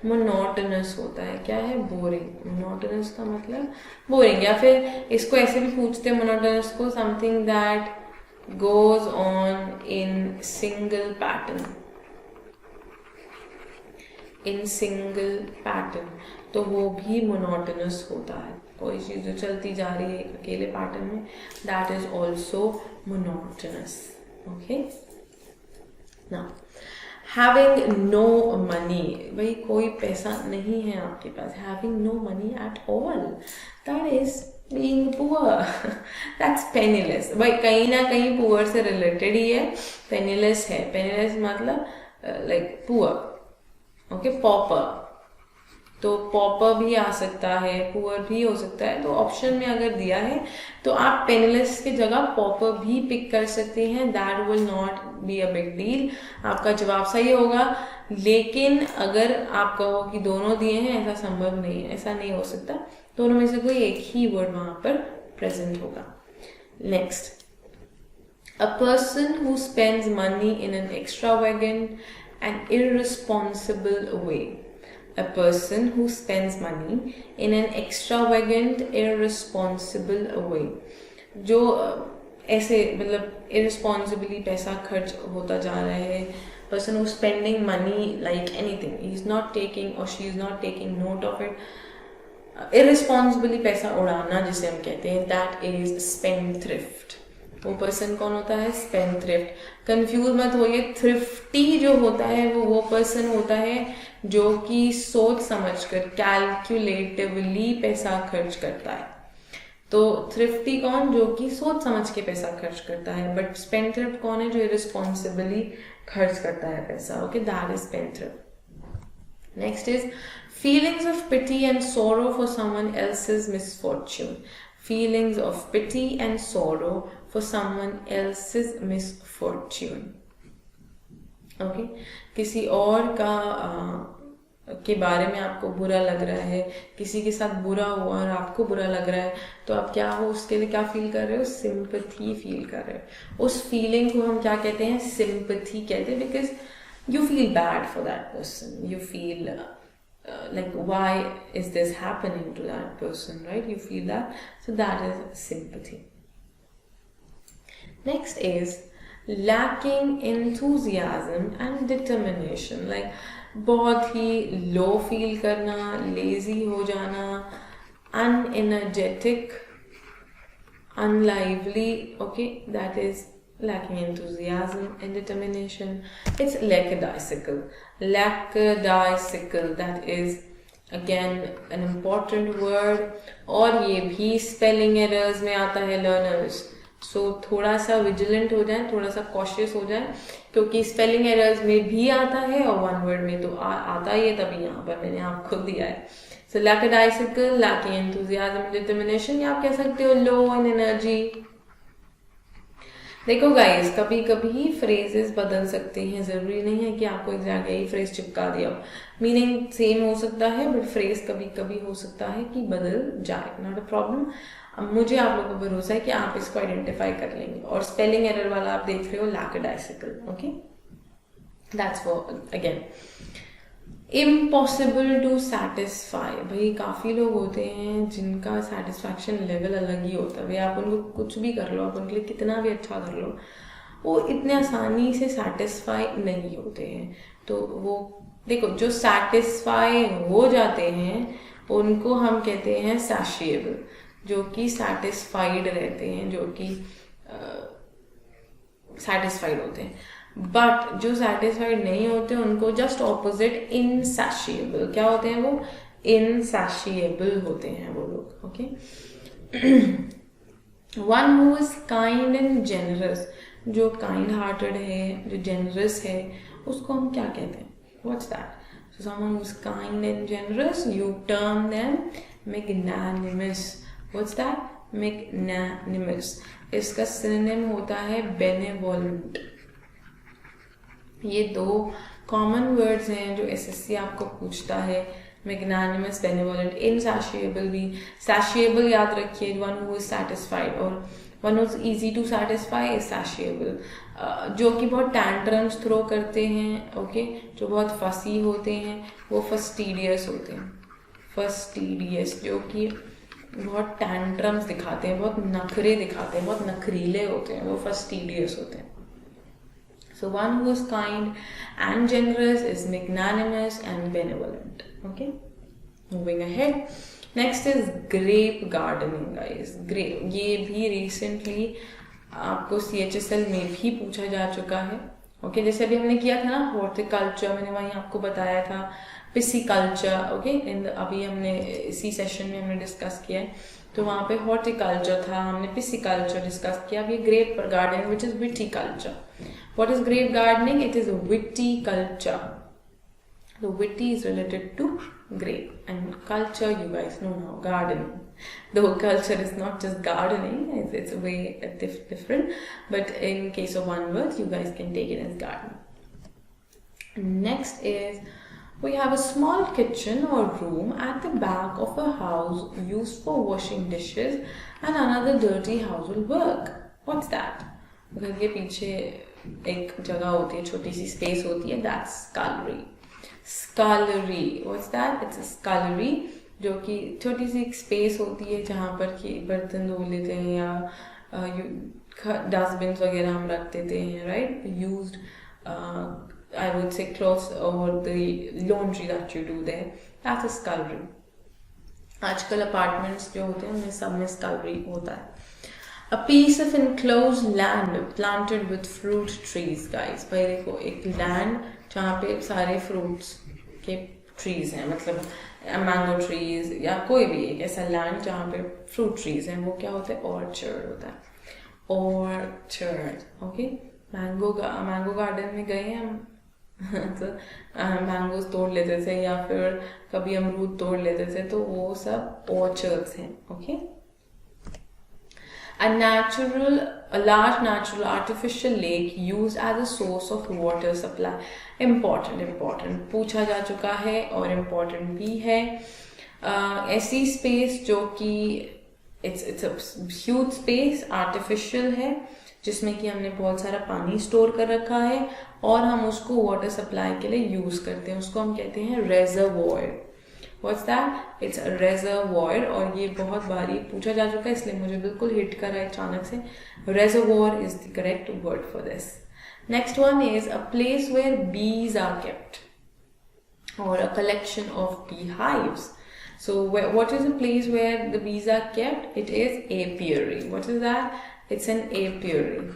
मोनोटोनस होता है. क्या है? बोरिंग. मोनोटोनस का मतलब बोरिंग, या फिर इसको ऐसे भी पूछते हैं मोनोटोनस को, something that goes on in single pattern. In single pattern तो वो भी मोनोटोनस होता है. कोई चीज जो चलती जा रही है अकेले पैटर्न में, that is also monotonous. Okay, now having no money. भाई कोई पैसा नहीं है आपके पास. having no money at all, that is being poor. that's penniless. भाई कहीं ना कहीं poor से related ही है, penniless है. penniless मतलब like poor. okay, pauper. तो पॉपर भी आ सकता है, पुअर भी हो सकता है. तो ऑप्शन में अगर दिया है तो आप पेनलेस की जगह पॉपर भी पिक कर सकते हैं. That will not be a big deal. आपका जवाब सही होगा. लेकिन अगर आप कहो कि दोनों दिए हैं, ऐसा संभव नहीं है, ऐसा नहीं हो सकता. दोनों में से कोई एक ही वर्ड वहां पर प्रेजेंट होगा. Next, a person who spends money in an extravagant and irresponsible way. A person who spends money in an extravagant, irresponsible way. जो ऐसे मतलब irresponsibly पैसा खर्च होता जा रहा है. Person who spending money like anything, he is not taking or she is not taking note of it. Irresponsibly पैसा उड़ाना जिसे हम कहते हैं, that is spendthrift. वो पर्सन कौन होता है? स्पेंडथ्रिफ्ट. कंफ्यूज मत होइए, थ्रिफ्टी जो होता है वो पर्सन होता है जो कि सोच समझकर कैलकुलेटिवली पैसा खर्च करता है. तो थ्रिफ्टी कौन? जो कि सोच समझ के पैसा खर्च करता है. बट स्पेंडथ्रिफ्ट कौन है? जो इररिस्पॉन्सिबली खर्च करता है पैसा. Okay, that is spendthrift. Next is feelings of pity and sorrow for someone else's misfortune. feelings of pity and sorrow for someone else's misfortune. Okay, किसी और का के बारे में आपको बुरा लग रहा है, किसी के साथ बुरा हुआ और आपको बुरा लग रहा है, तो आप क्या हो उसके लिए क्या फील कर रहे हो? सिंपैथी फील कर रहे हो. उस फीलिंग को हम क्या कहते हैं? सिंपैथी कहते हैं. Because you feel bad for that person, you feel like why is this happening to that person, right? You feel that, so that is sympathy. Next is lacking enthusiasm and determination, like बहुत ही लो फील करना, लेजी हो जाना, unenergetic, unlively. Okay, that is lacking enthusiasm and determination. It's lackadaisical. Lackadaisical, that is again an important word. और ये भी spelling errors में आता है learners. So थोड़ा सा vigilant हो जाए, थोड़ा सा cautious हो जाए, क्योंकि spelling errors में भी आता है और one word में तो आता ही है, तभी यहाँ पर मैंने आपको दिया है. So lackadaisical, lacking enthusiasm and determination, या आप कह सकते हो low in energy. देखो गाइस, कभी कभी फ्रेजेस बदल सकते हैं, जरूरी नहीं है कि आपको एग्जैक्ट यही फ्रेज चिपका दिया हो. मीनिंग सेम हो सकता है, बट फ्रेज कभी कभी हो सकता है कि बदल जाए. Not a problem. मुझे आप लोगों को भरोसा है कि आप इसको आइडेंटिफाई कर लेंगे. और स्पेलिंग एरर वाला आप देख रहे हो, lackadaisical. Okay, that's for again impossible to satisfy. भाई काफ़ी लोग होते हैं जिनका सेटिस्फैक्शन लेवल अलग ही होता है. भाई आप उनको कुछ भी कर लो, आप उनके लिए कितना भी अच्छा कर लो, वो इतने आसानी से सेटिस्फाई नहीं होते हैं. तो वो देखो, जो सेटिस्फाई हो जाते हैं उनको हम कहते हैं सैशिएबल, जो कि सेटिस्फाइड रहते हैं, जो कि सेटिस्फाइड होते हैं. बट जो सेटिस्फाइड नहीं होते उनको जस्ट ऑपोजिट इनसैशिएबल. क्या होते हैं वो? इनसैशिएबल होते हैं वो लोग. Okay, one who is kind and generous, जो काइंड हार्टेड है, जो जेनरस है, उसको हम क्या कहते हैं? What's that? So someone who is kind and generous, you term them magnanimous. What's that? Magnanimous. इसका सिनोनिम होता है बेनेवोलेंट. ये दो कॉमन वर्ड्स हैं जो एसएससी आपको पूछता है. Magnanimous, benevolent. इनसैशिएबल भी. सैशिएबल याद रखिए, वन हु इज सेटिस्फाइड, और one who is easy to satisfy is satiable. जो कि बहुत टैंट्रम्स थ्रो करते हैं, ओके, जो बहुत फसी होते हैं, वो फस्टीडियस होते हैं. फस्टीडियस, जो कि बहुत टैंट्रम्स दिखाते हैं, बहुत नखरे दिखाते हैं, बहुत नखरीले होते हैं, वो फस्टीडियस होते हैं. So one who is kind and generous is magnanimous and benevolent. Okay, moving ahead. Next is grape gardening, guys. Grape, ये भी recently आपको CHSL में भी पूछा जा चुका है. ओके, जैसे अभी हमने किया था ना हॉर्टिकल्चर, मैंने वहीं आपको बताया था पिसिकल्चर. ओके, अभी हमने इसी सेशन में हमने डिस्कस किया है, तो वहाँ पे हॉर्टिकल्चर था, हमने पिसिकल्चर डिस्कस किया. अभी grape gardening which is viticulture. What is grape gardening? It is a viticulture. The viti is related to grape, and culture, you guys know now, gardening. Though culture is not just gardening, it's way different, but in case of one word, you guys can take it as gardening. Next is, we have a small kitchen or room at the back of a house used for washing dishes and another dirty household work. What's that? घर के पीछे एक जगह होती है, छोटी सी स्पेस होती है, that's scullery. Scullery, what's that? It's a scullery, जो कि छोटी सी एक स्पेस होती है जहाँ पर कि बर्तन धो लेते हैं या डस्टबिन वगैरह हम रख देते हैं, right? Used, I would say clothes or the laundry that you do there, that's a scullery. आजकल अपार्टमेंट्स जो होते हैं उनमें सब में स्कलरी होता है. A piece of enclosed land planted with fruit trees, guys. भाई देखो, एक लैंड जहाँ पे सारे फ्रूट्स के ट्रीज हैं, मतलब मैंगो ट्रीज या कोई भी एक ऐसा लैंड जहाँ पे फ्रूट ट्रीज हैं, वो क्या होता है? ऑर्चर्ड होता है. ऑर्चर्ड. ओके, मैंगो गार्डन में गए हैं हम तो मैंगोज तोड़ लेते थे या फिर कभी अमरूद तोड़ लेते थे, तो वो सब ऑर्चर्ड्स हैं. Okay, A large natural artificial lake used as a source of water supply. Important पूछा जा चुका है और important भी है. ऐसी space जो कि it's a huge space, artificial है, जिसमें कि हमने बहुत सारा पानी स्टोर कर रखा है और हम उसको वाटर सप्लाई के लिए यूज करते हैं. उसको हम कहते हैं reservoir. What's that? It's a reservoir. और ये बहुत बारी पूछा जा चुका है, इसलिए मुझे बिल्कुल हिट करा है अचानक से. Reservoir is the correct word for this. Next one is a place where bees are kept, or a collection of beehives. So what is a place where the bees are kept? It is apiary. What is that? It's an apiary.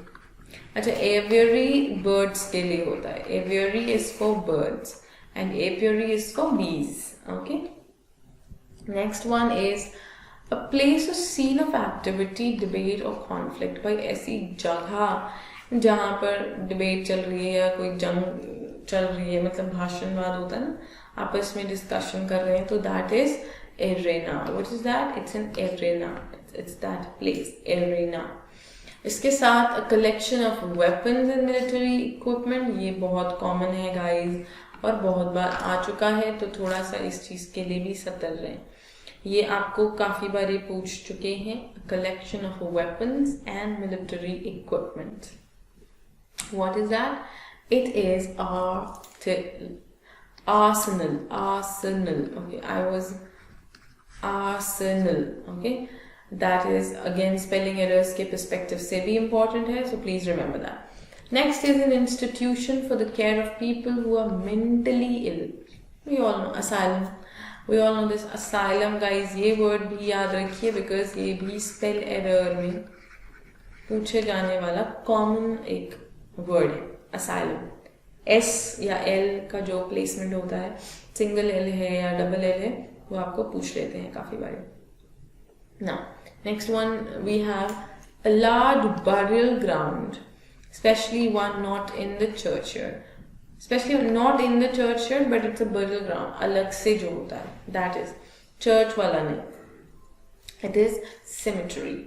अच्छा, aviary birds के लिए होता है. Aviary is for birds and apiary is for bees. Okay. Next one is a place or scene of activity, debate or conflict. भाई ऐसी जगह जहाँ पर डिबेट चल रही है या कोई जंग चल रही है, मतलब भाषणवाद होता है ना, आपस में डिस्कशन कर रहे हैं, तो that is arena. What is that? It's an arena. It's that place, arena. इसके साथ a collection of weapons and military equipment. ये बहुत common है guys और बहुत बार आ चुका है, तो थोड़ा सा इस चीज के लिए भी सतर्क रहें. ये आपको काफी बार पूछ चुके हैं. A collection of weapons and military equipment. What is that? It is arsenal. Okay, arsenal. Okay, that is again spelling errors के perspective से भी important है, so please remember that. Next is an institution for the care of people who are mentally ill. We all know asylum. We all know this asylum, guys. ये word भी याद रखिए because ये भी spell error में पूछे जाने वाला common एक word है, asylum. S या L का जो placement होता है, single L है या double L है, वो आपको पूछ लेते हैं काफी बार. Now, next one we have a large burial ground. Especially one not in the churchyard. Especially not in the churchyard, but it's a burial ground. अलग से जो होता है, that is church वाला नहीं. It is cemetery.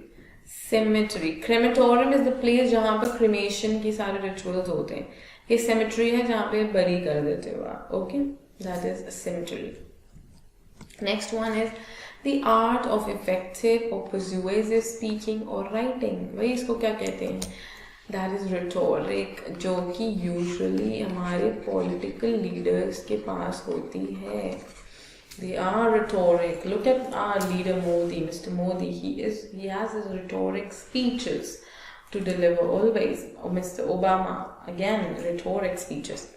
Crematorium is the place जहाँ पर cremation की सारे rituals होते हैं. ये cemetery है जहाँ पे bury कर देते हो आप. Okay, that is a cemetery. Next one is the art of effective or persuasive speaking or writing. वही इसको क्या कहते हैं? That is rhetoric, जो कि usually हमारे political leaders के पास होती है. They are rhetoric. Look at our leader Modi, Mr. Modi. He has his rhetoric speeches to deliver always. Or Mr. Obama, again rhetoric speeches.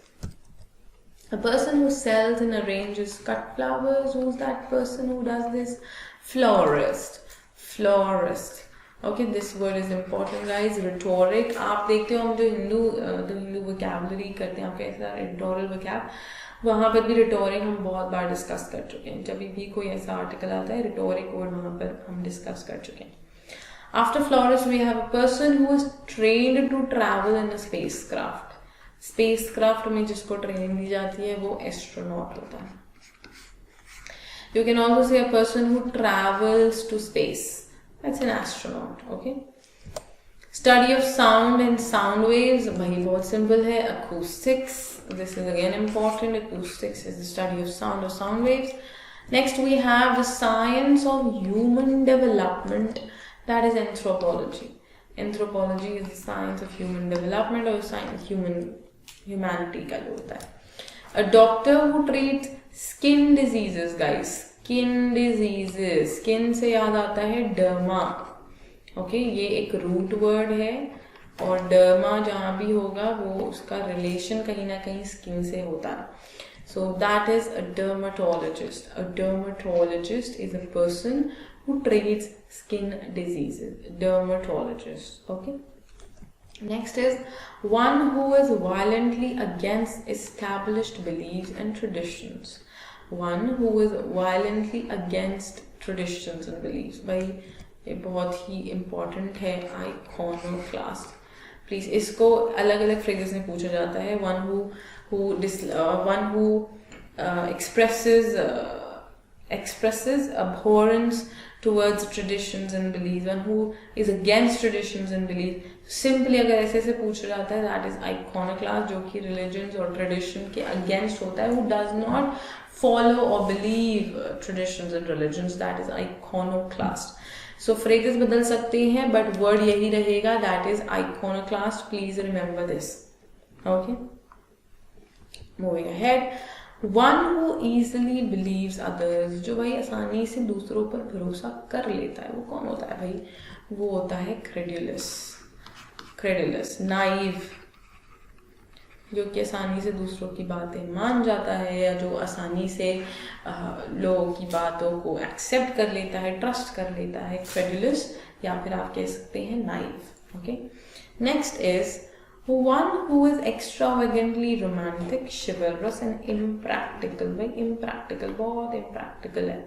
A person who sells and arranges cut flowers. Who's that person who does this? Florist. Okay, this word is important, guys. Rhetoric. आप देखते हो हम जो हिंदू vocabulary करते हैं, आपका ऐसा editorial vocab, वहाँ पर भी rhetoric हम बहुत बार डिस्कस कर चुके हैं. जब भी कोई ऐसा आर्टिकल आता है, rhetoric word वहाँ पर हम डिस्कस कर चुके हैं. After florist, we have a person who is trained to travel in a spacecraft. Spacecraft में जिसको ट्रेनिंग दी जाती है वो एस्ट्रोनॉट होता है. You can also say a person who travels to space. That's an astronaut. Okay. Study of sound and sound waves. वही बहुत simple है. Acoustics. This is again important. Acoustics is the study of sound or sound waves. Next we have the science of human development. That is anthropology. Anthropology is the science of human development or science humanity का जो होता है. A doctor who treats skin diseases, guys. Skin diseases. Skin से याद आता है derma. Okay, ये एक root word है और derma जहाँ भी होगा वो उसका relation कहीं ना कहीं skin से होता है. So that is a dermatologist. A dermatologist is a person who treats skin diseases. Dermatologist. Okay. Next is one who is violently against established beliefs and traditions. One who is violently against traditions and beliefs. भाई ये बहुत ही important है. Iconoclast. Please इसको अलग अलग phrases में पूछा जाता है. One who expresses abhorrence towards traditions and beliefs, one who is against traditions and beliefs. Simply अगर ऐसे से पूछ जाता है, that is iconoclast, जो कि religions और tradition के against होता है, who does not follow or believe traditions and religions, that is iconoclast. So phrases बदल सकते हैं, but word यही रहेगा, that is iconoclast. Please remember this. Okay. Moving ahead. One who easily believes others, जो भाई आसानी से दूसरों पर भरोसा कर लेता है, वो कौन होता है भाई? वो होता है credulous. Naive, जो कि आसानी से दूसरों की बातें मान जाता है, या जो आसानी से लोगों की बातों को एक्सेप्ट कर लेता है, ट्रस्ट कर लेता है, credulous, या फिर आप कह सकते हैं naive. Okay. Next is one who is extravagantly romantic, chivalrous and impractical. भाई impractical, बहुत impractical है.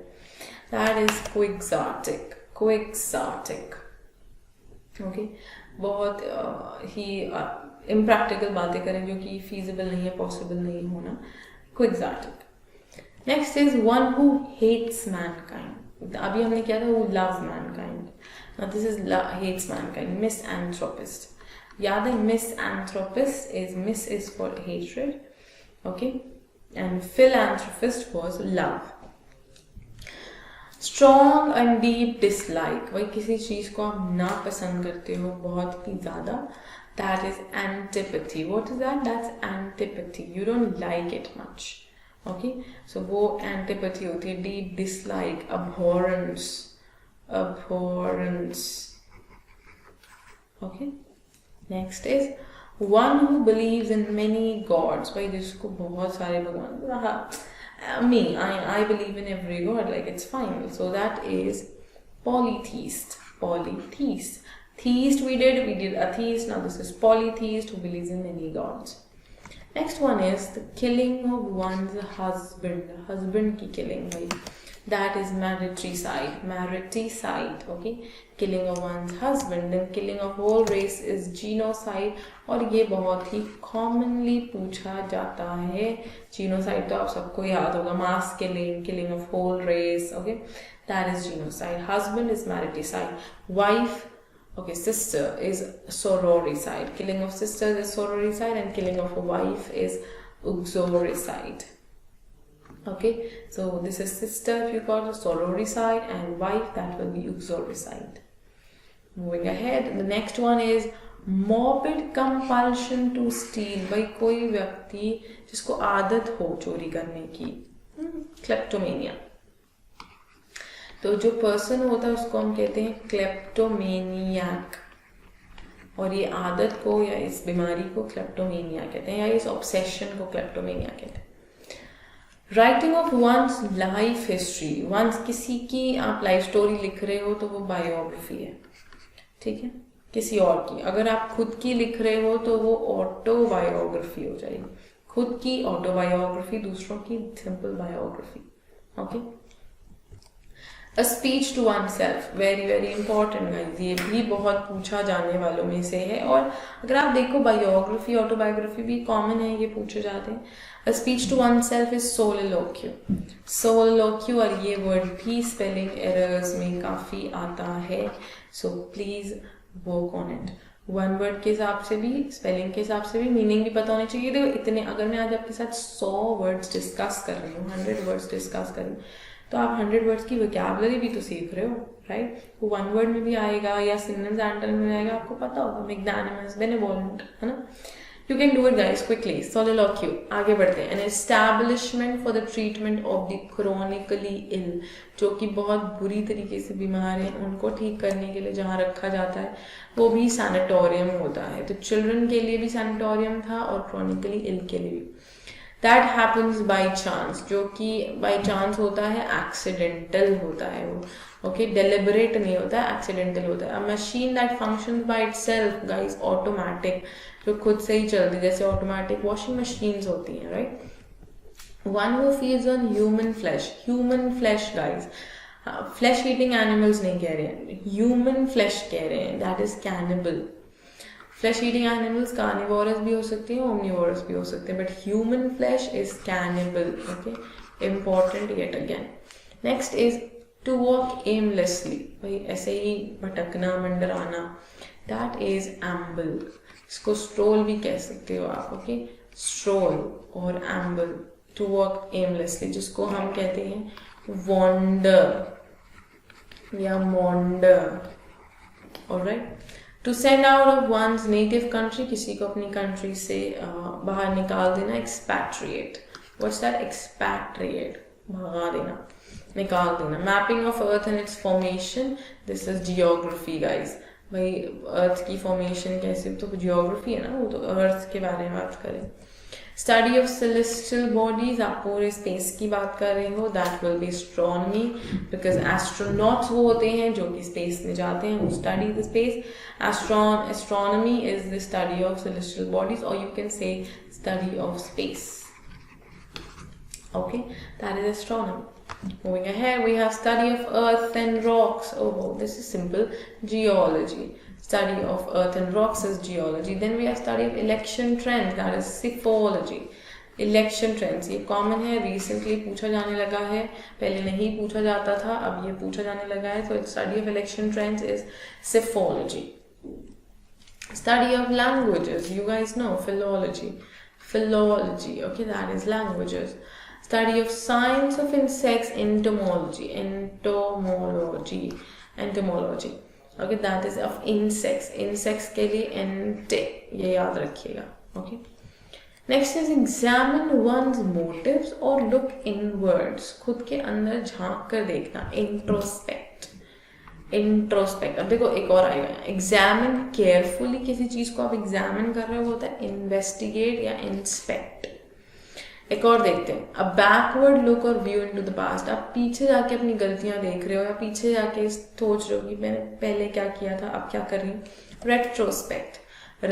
That is quixotic. Okay. बहुत ही impractical बातें करें जो कि feasible नहीं है, possible नहीं होना. Quixotic. Next is one who hates mankind. अभी हमने क्या था, who loves mankind. Now this is hates mankind. Misanthropist. याद है, misanthropist is, miss is for hatred, okay, and philanthropist was love. Strong and deep dislike, भाई किसी चीज को आप ना पसंद करते हो बहुत ही ज्यादा, that is antipathy. What is that? That's antipathy. You don't like it much. Okay, so वो antipathy होती है. Deep dislike, abhorrence. Okay. Next is one who believes in many gods. भाई जिसको बहुत सारे भगवान, I believe in every god, like it's fine. So that is polytheist. Theist we did atheist. Now this is polytheist, who believes in many gods. Next one is the killing of one's husband की killing भाई. That is mariticide, okay, killing of one's husband. Then killing of whole race is genocide, और ये बहुत ही commonly पूछा जाता है. Genocide तो आप सबको याद होगा, mass killing of whole race, okay, that is genocide. Husband is mariticide. Wife, okay, sister is sororicide. Killing of sisters is sororicide, and killing of a wife is uxoricide. Okay, so this is sister if you call it sororicide, and wife, that will be uxoricide. Moving ahead, the next one is morbid compulsion to steal. भाई कोई व्यक्ति जिसको आदत हो चोरी करने की, क्लेप्टोमेनिया. तो जो पर्सन होता है उसको हम कहते हैं क्लेप्टोमेनियाक, और ये आदत को या इस बीमारी को क्लेप्टोमेनिया कहते हैं, या इस ऑब्सेशन को क्लेप्टोमेनिया कहते हैं. Writing of one's life history. One's किसी की आप लाइफ स्टोरी लिख रहे हो तो वो बायोग्राफी है, ठीक है, किसी और की. अगर आप खुद की लिख रहे हो तो वो ऑटोबायोग्राफी हो जाएगी. खुद की ऑटोबायोग्राफी, दूसरों की simple biography. Okay. A speech to oneself, very very important guys, ये भी बहुत पूछा जाने वालों में से है. और अगर आप देखो बायोग्राफी ऑटोबायोग्राफी भी कॉमन है, ये पूछे जाते हैं. A speech to oneself is soliloquy. और ये वर्ड भी स्पेलिंग एरर्स में काफ़ी आता है, so please work on it. One word के हिसाब से भी, स्पेलिंग के हिसाब से भी, मीनिंग भी पता होनी चाहिए. देखो इतने, अगर मैं आज आपके साथ 100 वर्ड्स डिस्कस कर रही हूँ, 100 वर्ड्स डिस्कस कर रही हूँ, तो आप 100 वर्ड्स की वोकैबुलरी भी तो सीख रहे हो, राइट. वो वन वर्ड में भी आएगा या सिनोनिम्स एंटोनिम्स में आएगा, आपको पता होगा. मैग्नानिमस, बेनेवोलेंट, है ना. You can do it guys quickly. Soliloquy. आगे बढ़ते हैं. An establishment for the treatment of the chronically ill, जो कि बहुत बुरी तरीके से बीमार हैं, उनको ठीक करने के लिए जहाँ रखा जाता है वो भी सैनिटोरियम होता है. तो चिल्ड्रन के लिए भी सैनिटोरियम था और chronically ill के लिए भी. That happens by chance, जो कि by chance होता है, accidental होता है वो. Okay, deliberate नहीं होता है, accidental होता है. A machine that functions by itself guys, automatic, जो खुद से ही चलती है, जैसे ऑटोमेटिक वॉशिंग मशीन्स होती हैं, right. One who feeds on human flesh guys, flesh eating animals नहीं कह रहे हैं, ह्यूमन फ्लैश कह रहे हैं, that is cannibal. Flesh eating animals carnivorous भी हो सकते हैं, ओमनिवोरस भी हो सकते हैं, but human flesh is cannibal. Okay, important yet again. Next is To walk aimlessly, भाई ऐसे ही भटकना मंडराना, that is amble. इसको stroll भी कह सकते हो आप, ओके, stroll और amble. To walk aimlessly, जिसको हम कहते हैं wander या maunder. Alright. To send out of one's native country, किसी को अपनी country से बाहर निकाल देना, expatriate. What's that? Expatriate. भगा देना, निकाल देना. Mapping of Earth and its formation. This is geography, guys. भाई Earth की formation कैसे, तो geography है ना, वो तो Earth के बारे में बात करें. Study of celestial bodies, आप पूरे space की बात कर रहे हो, that will be astronomy, because astronauts वो होते हैं जो कि space में जाते हैं, वो study the space. Astronomy is the study of celestial bodies, or you can say study of space. Okay, that is astronomy. Moving ahead, we have study of earth and rocks. Oh, this is simple. Geology. Study of earth and rocks is geology. Then we have study of election trends, that is psephology. Election trends, ये common है, recently पूछा जाने लगा है, पहले नहीं पूछा जाता था, अब ये पूछा जाने लगा है. So study of election trends is psephology. Study of languages, you guys know, philology. Philology, okay, that is languages. Study of science of insects, entomology. Entomology. Okay, that is of insects. Insects के लिए ente, ये याद रखिएगा. Okay. Next is examine one's motives or look inwards. खुद के अंदर झांक कर देखना. Introspect. अब देखो एक और आएगा. Examine carefully, किसी चीज को आप examine कर रहे हो, होता है investigate या inspect. एक और देखते हैं. A backward look or view into the past. आप पीछे जाके अपनी गलतियां देख रहे हो या पीछे जाके सोच रहे हो कि मैंने पहले क्या किया था, अब क्या कर रही हूँ. Retrospect.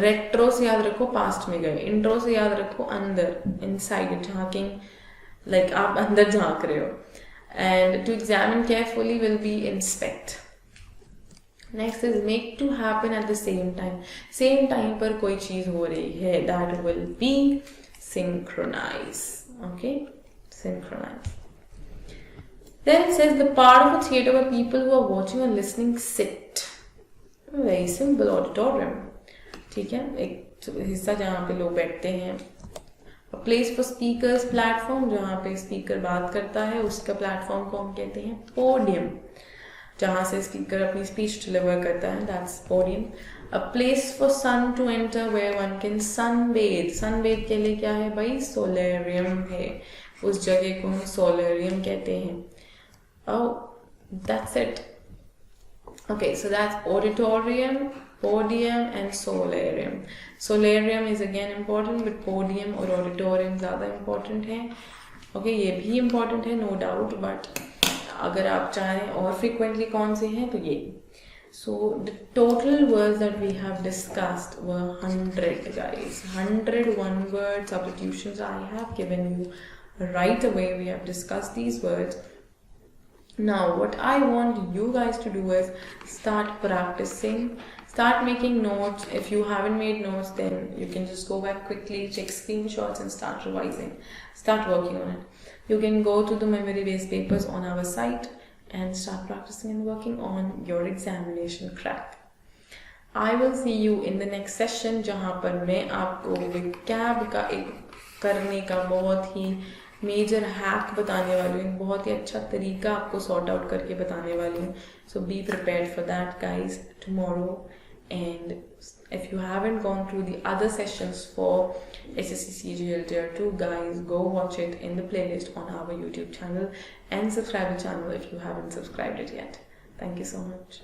Retro से याद रखो पास्ट में गए. Intro से याद रखो अंदर, inside, झांकिंग, like आप अंदर झांक रहे हो. And to examine carefully will be inspect. Next is make to happen at the same time. Same time पर कोई चीज हो रही है, that will be synchronize. Okay, synchronize. Then it says the part of a theater where people who are watching or listening sit. Very simple, auditorium. ठीक है, एक हिस्सा जहाँ पे लोग बैठते हैं. A place for speakers, platform, जहाँ पे speaker बात करता है, उसका platform को हम कहते हैं podium. जहाँ से speaker अपनी speech deliver करता है, that's podium. A place for sun to enter where one can sunbathe. Sunbathe के लिए क्या है भाई? Solarium है. उस जगह को हम solarium कहते हैं. Oh, that's it. Okay, so that's auditorium, podium and solarium. Solarium is again important, but podium और auditorium ज़्यादा important है. Okay, ये भी important है, no doubt, but अगर आप चाहें और frequently कौन से हैं तो ये. So the total words that we have discussed were 100, guys. 101 word substitutions I have given you right away. We have discussed these words. Now what I want you guys to do is start practicing, start making notes. If you haven't made notes, then you can just go back quickly, check screenshots and start revising. Start working on it. You can go to the memory based papers on our site and start practicing and working on your examination crack. I will see you in the next session, जहाँ पर मैं आपको vocab का एक करने का बहुत ही मेजर हैक बताने वाली हूँ, बहुत ही अच्छा तरीका आपको सॉर्ट आउट करके बताने वाली हूँ. So be prepared for that, guys, tomorrow. And if you haven't gone through the other sessions for SSC CGL Tier 2, guys, go watch it in the playlist on our YouTube channel and subscribe to the channel if you haven't subscribed it yet. Thank you so much.